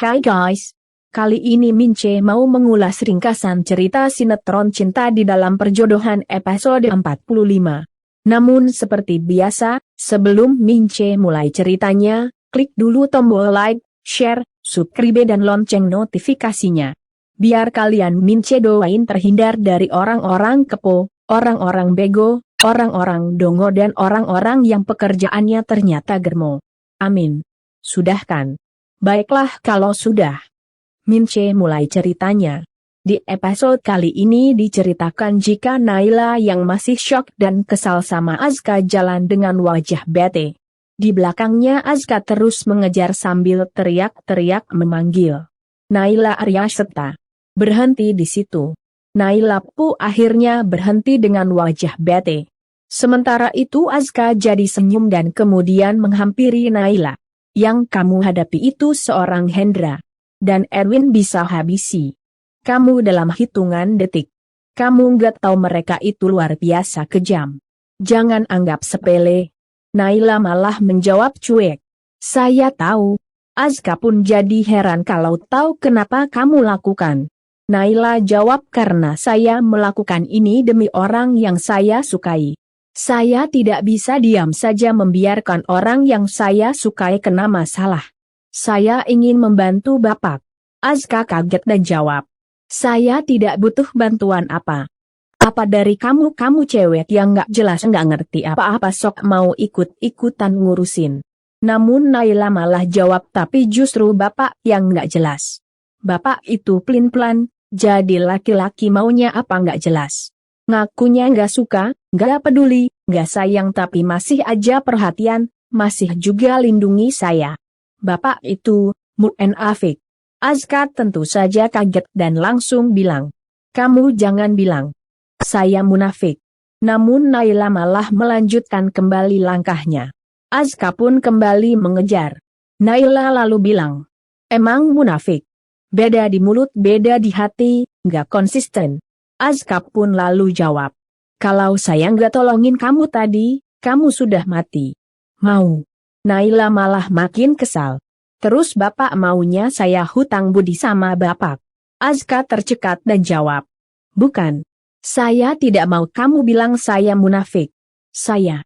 Hai guys, kali ini Mince mau mengulas ringkasan cerita sinetron Cinta di Dalam Perjodohan episode 45. Namun seperti biasa, sebelum Mince mulai ceritanya, klik dulu tombol like, share, subscribe dan lonceng notifikasinya. Biar kalian Mince doain terhindar dari orang-orang kepo, orang-orang bego, orang-orang dongo dan orang-orang yang pekerjaannya ternyata germo. Amin. Sudah kan? Baiklah kalau sudah. Mince mulai ceritanya. Di episode kali ini diceritakan jika Naila yang masih syok dan kesal sama Azka jalan dengan wajah bete. Di belakangnya Azka terus mengejar sambil teriak-teriak memanggil. Naila Arya Seta. Berhenti di situ. Naila pun akhirnya berhenti dengan wajah bete. Sementara itu Azka jadi senyum dan kemudian menghampiri Naila. Yang kamu hadapi itu seorang Hendra. Dan Erwin bisa habisi kamu dalam hitungan detik. Kamu nggak tahu mereka itu luar biasa kejam. Jangan anggap sepele. Naila malah menjawab cuek. Saya tahu. Azka pun jadi heran kalau tahu kenapa kamu lakukan. Naila jawab karena saya melakukan ini demi orang yang saya sukai. Saya tidak bisa diam saja membiarkan orang yang saya sukai kena masalah. Saya ingin membantu Bapak. Azka kaget dan jawab. Saya tidak butuh bantuan apa. Apa dari kamu cewek yang gak jelas gak ngerti apa-apa sok mau ikut-ikutan ngurusin. Namun Naila malah jawab tapi justru Bapak yang gak jelas. Bapak itu plin-plan, jadi laki-laki maunya apa gak jelas. Ngakunya gak suka, gak peduli, gak sayang tapi masih aja perhatian, masih juga lindungi saya. Bapak itu, munafik. Azka tentu saja kaget dan langsung bilang. Kamu jangan bilang. Saya munafik. Namun Naila malah melanjutkan kembali langkahnya. Azka pun kembali mengejar. Naila lalu bilang. Emang munafik? Beda di mulut beda di hati, gak konsisten. Azka pun lalu jawab. Kalau saya nggak tolongin kamu tadi, kamu sudah mati. Mau. Naila malah makin kesal. Terus Bapak maunya saya hutang budi sama Bapak. Azka tercekat dan jawab. Bukan. Saya tidak mau kamu bilang saya munafik. Saya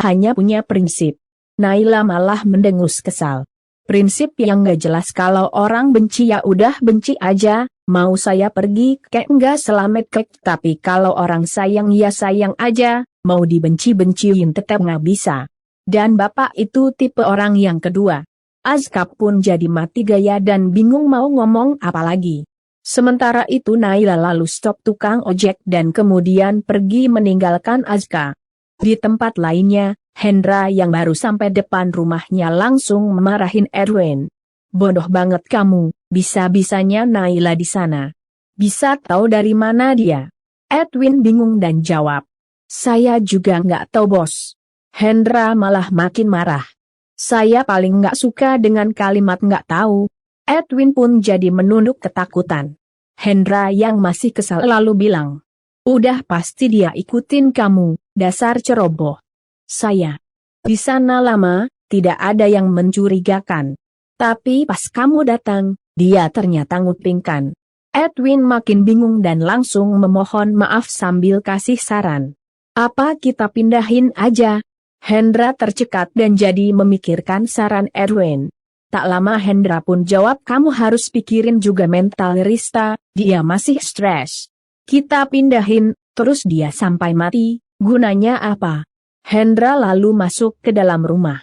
hanya punya prinsip. Naila malah mendengus kesal. Prinsip yang nggak jelas kalau orang benci ya udah benci aja. Mau saya pergi kek enggak selamat kek tapi kalau orang sayang ya sayang aja, mau dibenci-benciin tetap nggak bisa. Dan Bapak itu tipe orang yang kedua. Azka pun jadi mati gaya dan bingung mau ngomong apa lagi. Sementara itu Naila lalu stop tukang ojek dan kemudian pergi meninggalkan Azka. Di tempat lainnya, Hendra yang baru sampai depan rumahnya langsung memarahin Erwin. Bodoh banget kamu. Bisa-bisanya Naila di sana. Bisa tahu dari mana dia? Edwin bingung dan jawab. Saya juga nggak tahu bos. Hendra malah makin marah. Saya paling nggak suka dengan kalimat nggak tahu. Edwin pun jadi menunduk ketakutan. Hendra yang masih kesal lalu bilang. Udah pasti dia ikutin kamu, dasar ceroboh. Saya di sana lama, tidak ada yang mencurigakan. Tapi pas kamu datang, dia ternyata ngupingkan. Edwin makin bingung dan langsung memohon maaf sambil kasih saran. Apa kita pindahin aja? Hendra tercekat dan jadi memikirkan saran Edwin. Tak lama Hendra pun jawab kamu harus pikirin juga mental Rista, dia masih stres. Kita pindahin, terus dia sampai mati, gunanya apa? Hendra lalu masuk ke dalam rumah.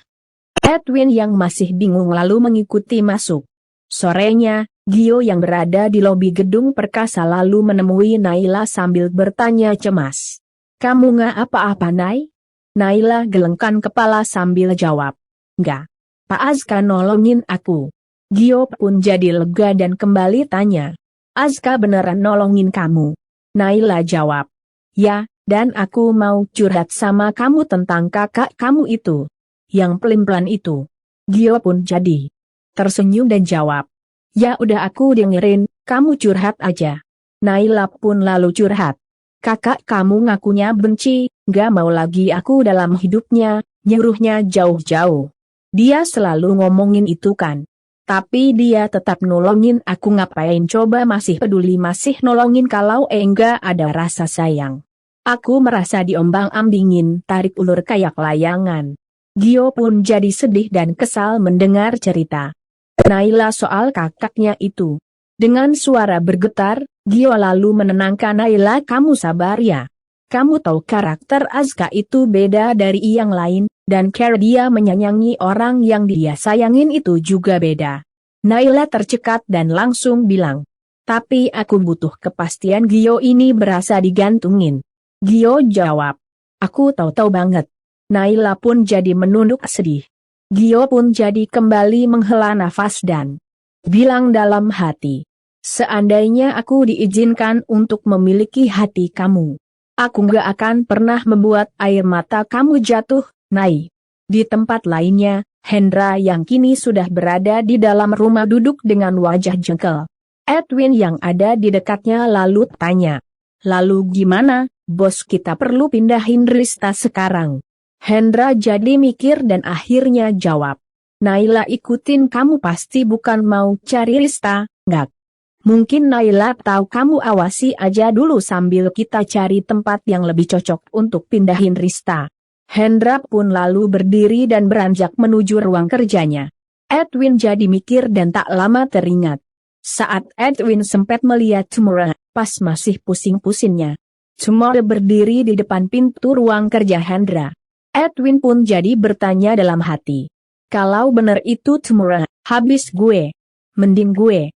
Edwin yang masih bingung lalu mengikuti masuk. Sorenya, Gio yang berada di lobi gedung perkasa lalu menemui Naila sambil bertanya cemas. Kamu nggak apa-apa Nay? Naila gelengkan kepala sambil jawab. Nggak. Pak Azka nolongin aku. Gio pun jadi lega dan kembali tanya. Azka beneran nolongin kamu? Naila jawab. Ya, dan aku mau curhat sama kamu tentang kakak kamu itu. Yang pelin-pelan itu. Gio pun jadi tersenyum dan jawab. Ya udah aku dengerin, kamu curhat aja. Naila pun lalu curhat. Kakak kamu ngakunya benci, gak mau lagi aku dalam hidupnya, nyuruhnya jauh-jauh. Dia selalu ngomongin itu kan. Tapi dia tetap nolongin aku. Ngapain coba masih peduli, masih nolongin kalau enggak ada rasa sayang. Aku merasa diombang-ambingin, tarik ulur kayak layangan. Gio pun jadi sedih dan kesal mendengar cerita Naila soal kakaknya itu. Dengan suara bergetar, Gio lalu menenangkan Naila, kamu sabar ya. Kamu tahu karakter Azka itu beda dari yang lain, dan cara dia menyayangi orang yang dia sayangin itu juga beda. Naila tercekat dan langsung bilang, tapi aku butuh kepastian. Gio ini berasa digantungin. Gio jawab, aku tahu banget. Naila pun jadi menunduk sedih. Gio pun jadi kembali menghela nafas dan bilang dalam hati, seandainya aku diizinkan untuk memiliki hati kamu, aku gak akan pernah membuat air mata kamu jatuh, Nai. Di tempat lainnya, Hendra yang kini sudah berada di dalam rumah duduk dengan wajah jengkel. Edwin yang ada di dekatnya lalu tanya, lalu gimana, bos, kita perlu pindahin Rista sekarang? Hendra jadi mikir dan akhirnya jawab, Naila ikutin kamu pasti bukan mau cari Rista, nggak? Mungkin Naila tahu kamu, awasi aja dulu sambil kita cari tempat yang lebih cocok untuk pindahin Rista. Hendra pun lalu berdiri dan beranjak menuju ruang kerjanya. Edwin jadi mikir dan tak lama teringat. Saat Edwin sempat melihat Cemora, pas masih pusing-pusingnya, Cemora berdiri di depan pintu ruang kerja Hendra. Edwin pun jadi bertanya dalam hati, kalau benar itu Cemora, habis gue. Mending gue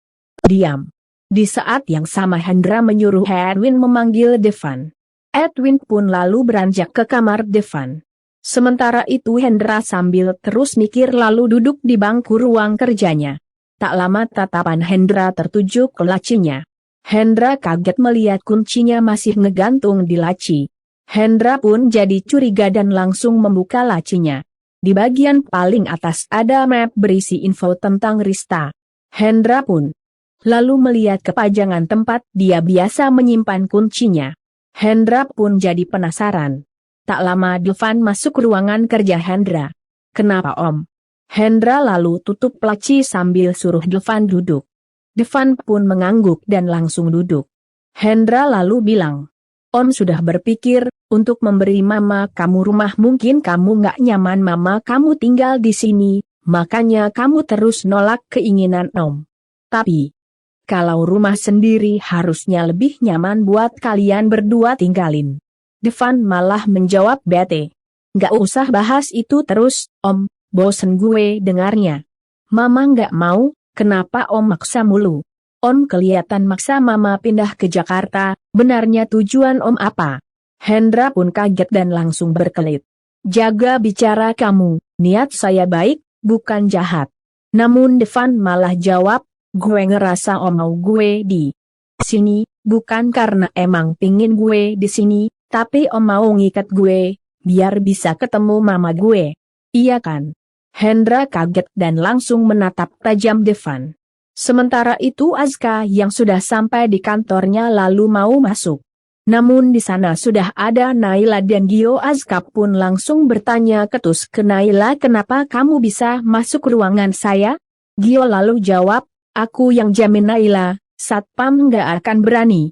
diam. Di saat yang sama Hendra menyuruh Edwin memanggil Devan. Edwin pun lalu beranjak ke kamar Devan. Sementara itu Hendra sambil terus mikir lalu duduk di bangku ruang kerjanya. Tak lama tatapan Hendra tertuju ke lacinya. Hendra kaget melihat kuncinya masih ngegantung di laci. Hendra pun jadi curiga dan langsung membuka lacinya. Di bagian paling atas ada map berisi info tentang Rista. Hendra pun lalu melihat kepajangan tempat dia biasa menyimpan kuncinya. Hendra pun jadi penasaran. Tak lama Devan masuk ruangan kerja Hendra. Kenapa Om? Hendra lalu tutup laci sambil suruh Devan duduk. Devan pun mengangguk dan langsung duduk. Hendra lalu bilang, Om sudah berpikir untuk memberi mama kamu rumah, mungkin kamu nggak nyaman mama kamu tinggal di sini, makanya kamu terus nolak keinginan Om. Tapi kalau rumah sendiri harusnya lebih nyaman buat kalian berdua tinggalin. Devan malah menjawab bete. Nggak usah bahas itu terus, Om, bosen gue dengarnya. Mama nggak mau, kenapa Om maksa mulu? Om kelihatan maksa mama pindah ke Jakarta, benarnya tujuan Om apa? Hendra pun kaget dan langsung berkelit. Jaga bicara kamu, niat saya baik, bukan jahat. Namun Devan malah jawab, gue ngerasa Om mau gue di sini, bukan karena emang pingin gue di sini, tapi Om mau ngikat gue, biar bisa ketemu mama gue. Iya kan? Hendra kaget dan langsung menatap tajam Devan. Sementara itu Azka yang sudah sampai di kantornya lalu mau masuk. Namun di sana sudah ada Naila dan Gio. Azka pun langsung bertanya ketus ke Naila, kenapa kamu bisa masuk ruangan saya? Gio lalu jawab, aku yang jamin Naila, Satpam nggak akan berani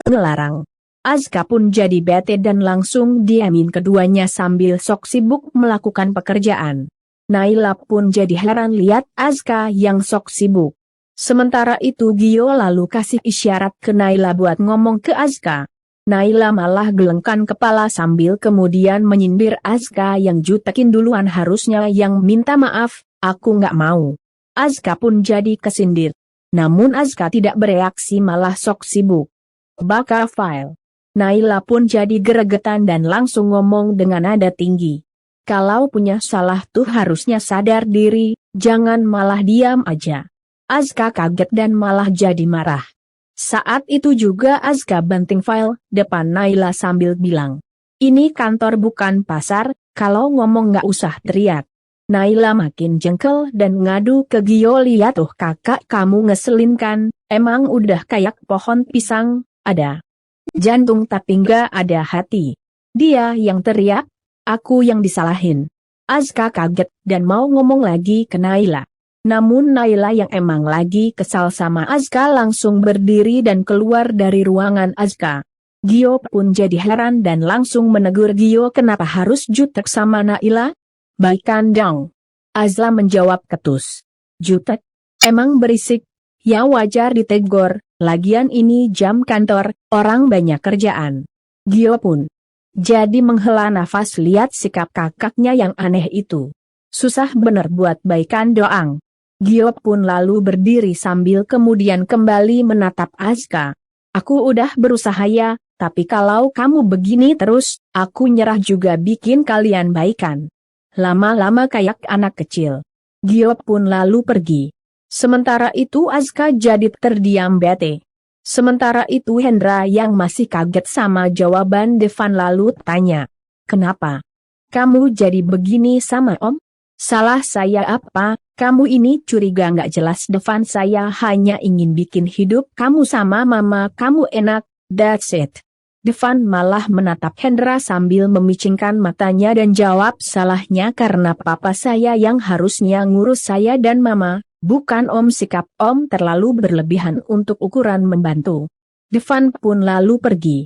ngelarang. Azka pun jadi bete dan langsung diamin keduanya sambil sok sibuk melakukan pekerjaan. Naila pun jadi heran lihat Azka yang sok sibuk. Sementara itu Gio lalu kasih isyarat ke Naila buat ngomong ke Azka. Naila malah gelengkan kepala sambil kemudian menyindir Azka yang jutekin duluan, harusnya yang minta maaf, aku nggak mau. Azka pun jadi kesindir. Namun Azka tidak bereaksi malah sok sibuk bakar file. Naila pun jadi geregetan dan langsung ngomong dengan nada tinggi. Kalau punya salah tuh harusnya sadar diri, jangan malah diam aja. Azka kaget dan malah jadi marah. Saat itu juga Azka banting file depan Naila sambil bilang, ini kantor bukan pasar, kalau ngomong nggak usah teriak. Naila makin jengkel dan ngadu ke Gio, lihat tuh kakak kamu ngeselin kan, emang udah kayak pohon pisang, ada jantung tapi nggak ada hati. Dia yang teriak, aku yang disalahin. Azka kaget dan mau ngomong lagi ke Naila. Namun Naila yang emang lagi kesal sama Azka langsung berdiri dan keluar dari ruangan Azka. Gio pun jadi heran dan langsung menegur Gio, kenapa harus jutek sama Naila? Baikan dong. Azla menjawab ketus. Jutek? Emang berisik? Ya wajar ditegur, lagian ini jam kantor, orang banyak kerjaan. Gio pun jadi menghela nafas lihat sikap kakaknya yang aneh itu. Susah bener buat baikan doang. Gio pun lalu berdiri sambil kemudian kembali menatap Azka. Aku udah berusaha ya, tapi kalau kamu begini terus, aku nyerah juga bikin kalian baikan. Lama-lama kayak anak kecil. Gio pun lalu pergi. Sementara itu Azka jadi terdiam bete. Sementara itu Hendra yang masih kaget sama jawaban Devan lalu tanya. Kenapa? Kamu jadi begini sama Om? Salah saya apa? Kamu ini curiga nggak jelas Devan, saya hanya ingin bikin hidup kamu sama mama kamu enak, that's it. Devan malah menatap Hendra sambil memicingkan matanya dan jawab, salahnya karena papa saya yang harusnya ngurus saya dan mama, bukan Om. Sikap Om terlalu berlebihan untuk ukuran membantu. Devan pun lalu pergi.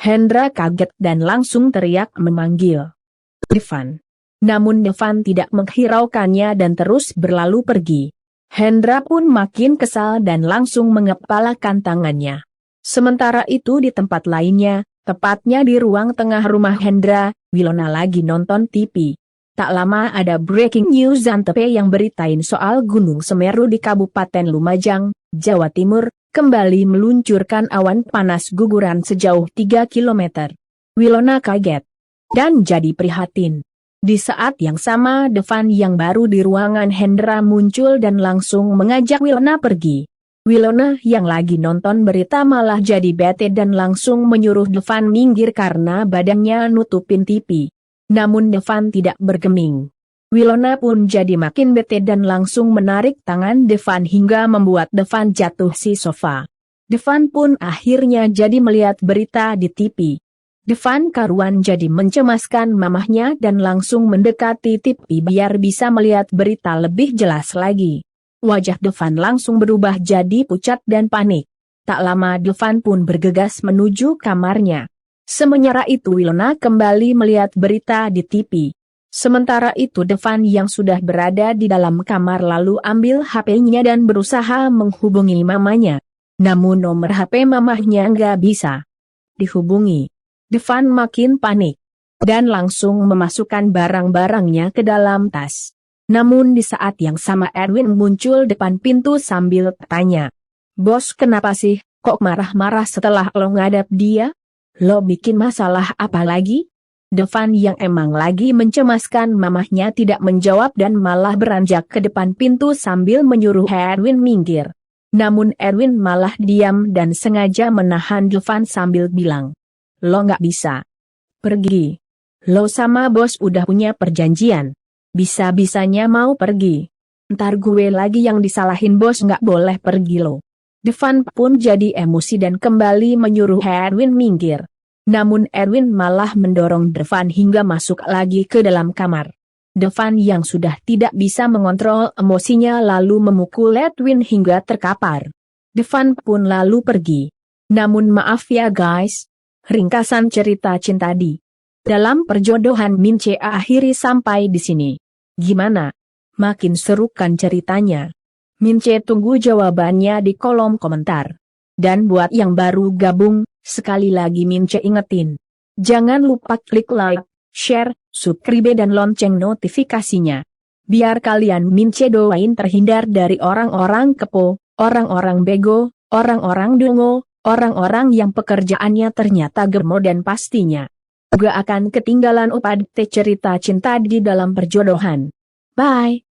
Hendra kaget dan langsung teriak memanggil Devan. Namun Devan tidak menghiraukannya dan terus berlalu pergi. Hendra pun makin kesal dan langsung mengepalakan tangannya. Sementara itu di tempat lainnya, tepatnya di ruang tengah rumah Hendra, Wilona lagi nonton TV. Tak lama ada breaking news Antv yang beritain soal Gunung Semeru di Kabupaten Lumajang, Jawa Timur, kembali meluncurkan awan panas guguran sejauh 3 km. Wilona kaget dan jadi prihatin. Di saat yang sama Devan yang baru di ruangan Hendra muncul dan langsung mengajak Wilona pergi. Wilona yang lagi nonton berita malah jadi bete dan langsung menyuruh Devan minggir karena badannya nutupin TV. Namun Devan tidak bergeming. Wilona pun jadi makin bete dan langsung menarik tangan Devan hingga membuat Devan jatuh si sofa. Devan pun akhirnya jadi melihat berita di TV. Devan karuan jadi mencemaskan mamahnya dan langsung mendekati TV biar bisa melihat berita lebih jelas lagi. Wajah Devan langsung berubah jadi pucat dan panik. Tak lama Devan pun bergegas menuju kamarnya. Sementara itu Wilona kembali melihat berita di TV. Sementara itu Devan yang sudah berada di dalam kamar lalu ambil HP-nya dan berusaha menghubungi mamanya. Namun nomor HP mamahnya nggak bisa dihubungi. Devan makin panik dan langsung memasukkan barang-barangnya ke dalam tas. Namun di saat yang sama Edwin muncul depan pintu sambil tanya, "Bos, kenapa sih, kok marah-marah setelah lo ngadap dia? Lo bikin masalah apa lagi?" Devan yang emang lagi mencemaskan mamahnya tidak menjawab dan malah beranjak ke depan pintu sambil menyuruh Edwin minggir. Namun Edwin malah diam dan sengaja menahan Devan sambil bilang, "Lo nggak bisa pergi. Lo sama bos udah punya perjanjian. Bisa-bisanya mau pergi. Ntar gue lagi yang disalahin, bos nggak boleh pergi lo." Devan pun jadi emosi dan kembali menyuruh Edwin minggir. Namun Edwin malah mendorong Devan hingga masuk lagi ke dalam kamar. Devan yang sudah tidak bisa mengontrol emosinya lalu memukul Edwin hingga terkapar. Devan pun lalu pergi. Namun maaf ya guys. Ringkasan cerita cinta di dalam perjodohan Mince akhiri sampai di sini. Gimana? Makin seru kan ceritanya? Mince tunggu jawabannya di kolom komentar. Dan buat yang baru gabung, sekali lagi Mince ingetin. Jangan lupa klik like, share, subscribe dan lonceng notifikasinya. Biar kalian Mince doain terhindar dari orang-orang kepo, orang-orang bego, orang-orang dungo, orang-orang yang pekerjaannya ternyata gemo dan pastinya gak akan ketinggalan update cerita cinta di dalam perjodohan. Bye.